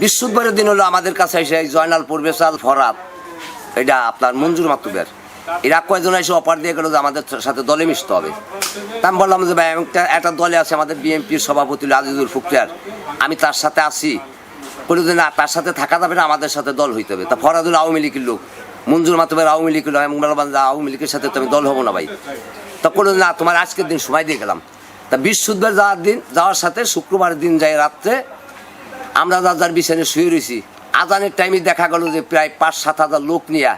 বৃহস্পতিবারের দিন হলো আমাদের কাছে এসে জয়নাল পূর্বেশাল ফরাত এটা আপনার মঞ্জুর মাতুবের এরা কয়েকজন এসে অফার দিয়ে গেল যে আমাদের সাথে দলে মিশতে হবে। তা আমি বললাম যে ভাই একটা দলে আছে আমাদের বিএনপির সভাপতি আজিজুল ফুকরিয়ার, আমি তার সাথে আসি। বলি যে না, তার সাথে থাকা যাবে না, আমাদের সাথে দল হইতে হবে। তা ফরাদুল আওয়ামী লীগের লোক, মঞ্জুর মাতুবের আওয়ামী লীগের লোক, আমি বললাম যে আওয়ামী লীগের সাথে তো আমি দল হবো না ভাই। তা বললো না, তোমার আজকের দিন সময় দিয়ে গেলাম। তা বৃহস্পতিবার যাওয়ার সাথে শুক্রবারের দিন যাই রাত্রে আমরা যার বিছানে শুয়ে রয়েছি, আজানের টাইমে দেখা গেল যে প্রায় 5-7 হাজার লোক নিয়ে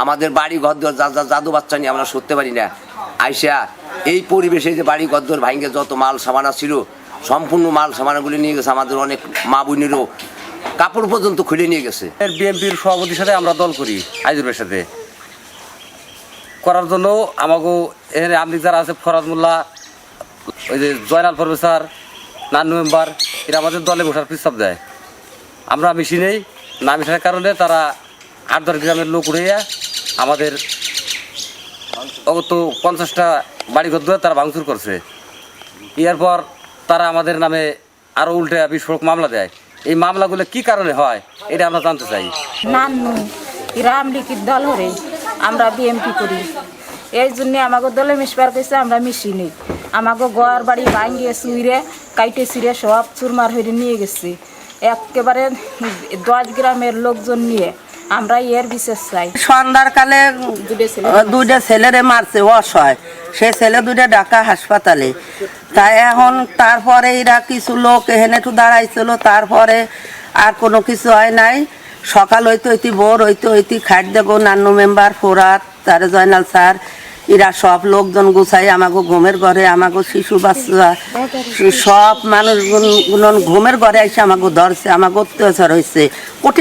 আমাদের বাড়ি ঘর দর যা জাদু বাচ্চা নিয়ে আমরা সরতে পারি না আইসা এই পরিবেশে যে বাড়ি ঘর দর ভাঙ্গে যত মাল সামানা ছিল সম্পূর্ণ মাল সামানাগুলি নিয়ে গেছে। আমাদের অনেক মা বোনেরও কাপড় পর্যন্ত খুলে নিয়ে গেছে। বিএনপির সভাপতির সাথে আমরা দল করি, আইজুরের সাথে করার জন্য আমাকে এখানে আমলিক যারা আছে ফরাদ মোল্লা, ওই যে জয়নাল প্রফেসর, নান্নু মেম্বার, এরা আমাদের দলে বসার প্রস্তাব দেয়। আমরা মিশি নেই, না মিশার কারণে তারা 8-10 গ্রামের লোক উঠে আমাদের অগত 50টা বাড়িঘর ধরে তারা ভাঙচুর করছে। এরপর তারা আমাদের নামে আরও উল্টে বিস্ফোরক মামলা দেয়। এই মামলাগুলো কি কারণে হয় এটা আমরা জানতে চাই। নান্নু এরা আমলিকির দল হরে, আমরা বিএমপি করি, এই জন্য আমাকে দলে মিশবার কইছে, আমরা মিশি নেই। আমাকে ঘর বাড়ি ভাঙিয়ে চুইরে কাইটে চিরে সব চুরমার হয়ে নিয়ে গেছে। একেবারে 10 গ্রামের লোকজন নিয়ে আমরা এর বিশেষ চাই। সন্ধ্যার কালে দুইটা ছেলেরে মারছে অসহায়, সে ছেলে দুইটা ঢাকা হাসপাতালে। তাই এখন তারপরে এরা কিছু লোক এখানে একটু দাঁড়াইছিল, তারপরে আর কোনো কিছু হয় নাই। সকাল হইতে ভোর হইতে খাট দেবো নান্নু মেম্বার ফোরাত তার জয়নাল স্যার এরা সব লোকজন গুছাই আমাকে ঘুমের ঘরে, আমাকে শিশু বাচ্চা সব মানুষগুন ঘুমের ঘরে এসে আমাকে ধরছে, আমাকে অত্যাচার হয়েছে,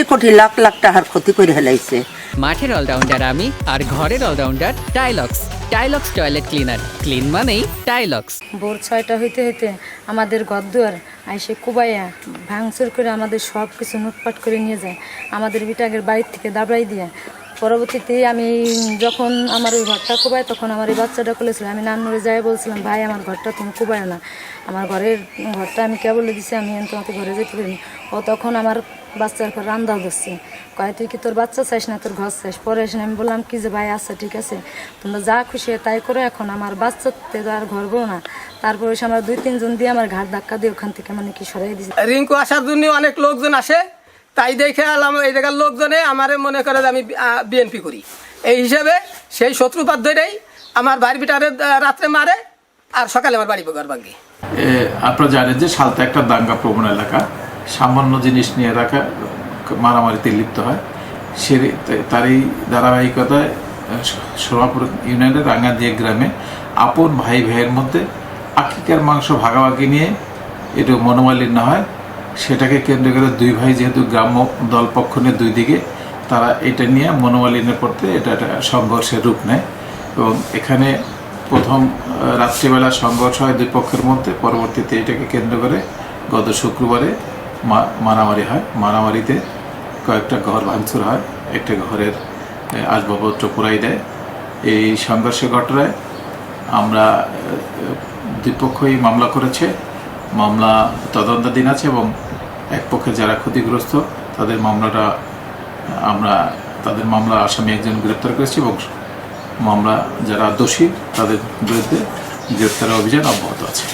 কোটি লাখ টাকার ক্ষতি করে ফেলাইছে। মাঠের অলরাউন্ডার আমি, আর ঘরের allrounder Tilex. Tilex toilet cleaner, clean মানেই টাইলক্স। ভোর 6টা হইতে আমাদের ঘরদুয়ার আইসে কুবাইয়া ভাঙচুর করে আমাদের সব কিছু লুটপাট করে নিয়ে যায়, আমাদের বিটাগের বাড়ির থেকে দাবড়াই দিয়ে। পরবর্তীতে আমি যখন আমার ওই ঘরটা কুবাই, তখন আমার এই বাচ্চাটা খুলেছিল। আমি নান্নুরে যাই বলছিলাম, ভাই আমার ঘরটা তুমি কুবাই না, আমার ঘরটা আমি কে বলে দিছি, আমি তোমাকে ঘরে যেতে পারিনি। ও তখন আমার বাচ্চার ঘর রান্না দিচ্ছে, কয় তুই কি তোর বাচ্চা চাইস না তোর ঘর চাইস? পরে এসে আমি বললাম কি যে ভাই আচ্ছা ঠিক আছে, তোমরা যা খুশি তাই করো, এখন আমার বাচ্চাতে তো আর ঘরবো না। তারপরে এসে আমরা 2-3 জন দিয়ে আমার ঘাট ধাক্কা দিয়ে ওখান থেকে মানে কি সরাই দিয়েছি। রিঙ্কু আসার জন্য অনেক লোকজন আসে, তাই দেখে আলাম এই জায়গার লোকজনে আমারে মনে করে যে আমি বিএনপি করি। এই হিসেবে সেই শত্রুপাত ধরেই আমার বাড়ি বিটারে রাত্রে মারে আর সকালে আমার বাড়ি ঘর ভাঙে। আপনারা জানেন যে সালতা একটা দাঙ্গা প্রবণ এলাকা, সামান্য জিনিস নিয়ে রাখা মারামারিতে লিপ্ত হয়। সে তারই ধারাবাহিকতায় সোনাপুর ইউনিয়নের রাঙ্গাদিয়া গ্রামে আপন ভাইয়ের মধ্যে আকিকার মাংস ভাগাভাগি নিয়ে একটু মনোমালিন্য হয়। সেটাকে কেন্দ্র করে দুই ভাই, যেহেতু গ্রাম্য দল পক্ষ নিয়ে দুই দিকে, তারা এটা নিয়ে মনোমালিন্য করতে এটা একটা সংঘর্ষের রূপ নেয়। এবং এখানে প্রথম রাত্রিবেলা সংঘর্ষ হয় দুই পক্ষের মধ্যে, পরবর্তীতে এটাকে কেন্দ্র করে গত শুক্রবারে মারামারি হয়। মারামারিতে কয়েকটা ঘর ভাঙচুর হয়, একটা ঘরের আসবাবপত্র পোড়াই দেয়। এই সংঘর্ষের ঘটনায় আমরা দুই পক্ষই মামলা করেছে, মামলা তদন্তাধীন আছে এবং এক পক্ষে যারা ক্ষতিগ্রস্ত তাদের মামলা আসামি একজন গ্রেপ্তার করেছি এবং মামলা যারা দোষী তাদের বিরুদ্ধে গ্রেপ্তারের অভিযান অব্যাহত আছে।